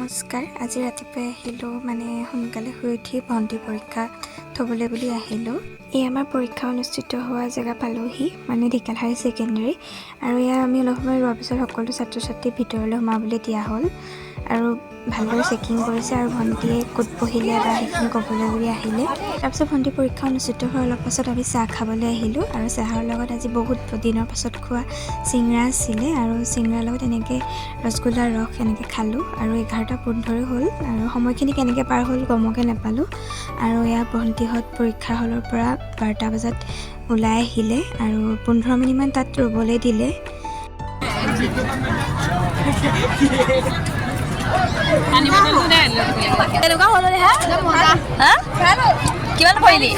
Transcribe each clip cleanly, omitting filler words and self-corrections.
নমস্কাৰ। আজি ৰাতিপুৱাই আহিলোঁ, মানে সোনকালে শুই উঠি ভণ্টি পৰীক্ষা থ'বলৈ বুলি আহিলোঁ। এই আমাৰ পৰীক্ষা অনুষ্ঠিত হোৱা জেগা পালোহি, মানে ঢেকিয়াল হায়াৰ ছেকেণ্ডেৰী। আৰু ইয়াৰ আমি অলপ সময় ৰোৱাৰ পিছত সকলো ছাত্ৰ ছাত্ৰী ভিতৰলৈ সোমাবলৈ দিয়া হ'ল আৰু ভালদৰে চেকিং কৰিছে আৰু ভণ্টিয়ে ক'ত পঢ়িলে বা সেইখিনি ক'বলৈ বুলি আহিলে। তাৰপিছত ভণ্টি পৰীক্ষা অনুষ্ঠিত হোৱাৰ অলপ পাছত আমি চাহ খাবলৈ আহিলোঁ আৰু চাহৰ লগত আজি বহুত দিনৰ পাছত খোৱা চিংৰা আছিলে আৰু চিংৰাৰ লগত এনেকৈ ৰসগোল্লাৰ ৰস এনেকৈ খালোঁ আৰু 11:15 হ'ল আৰু সময়খিনি কেনেকৈ পাৰ হ'ল গমকে নাপালোঁ। আৰু এয়া ভণ্টিহঁত পৰীক্ষা হলৰ পৰা 12টা বজাত ওলাই আহিলে আৰু 15 মিনিটমান তাত ৰ'বলৈ দিলে। কেনেকুৱা হ'ল ৰে হা কিমান পৰিলি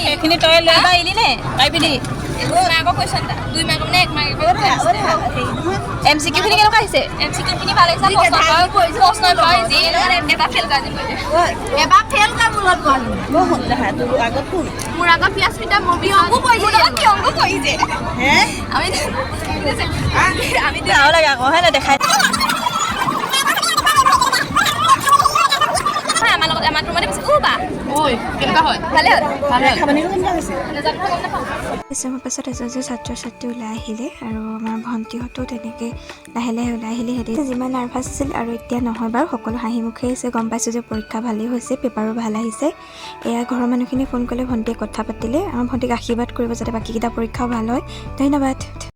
সেইখিনি তই লৈ এবাৰ এলি নে পাৰিবি MCQ খিনি কেনেকুৱা আহিছে? MCQ খিনি ভাল আহিছে। মোৰ আগত পিয়াস্মিতা আমি লাগে আকৌ হয় না দেখাই আমাৰ ৰুমতে কেনেকুৱা হয় ভালে কিছুমান পাছত এজন ছাত্ৰ ছাত্ৰী ওলাই আহিলে আৰু আমাৰ ভণ্টিহঁতো তেনেকৈ লাহে লাহে ওলাই আহিলে। সিহঁতে যিমান নাৰ্ভাছ আছিল আৰু এতিয়া নহয় বাৰু, সকলো হাঁহি মুখে আহিছে। গম পাইছোঁ যে পৰীক্ষা ভালেই হৈছে, পেপাৰো ভাল আহিছে। এয়া ঘৰৰ মানুহখিনি ফোন কৰিলে ভণ্টিয়ে কথা পাতিলে। আমাৰ ভণ্টিক আশীৰ্বাদ কৰিব যাতে বাকীকেইটা পৰীক্ষাও ভাল হয়। ধন্যবাদ।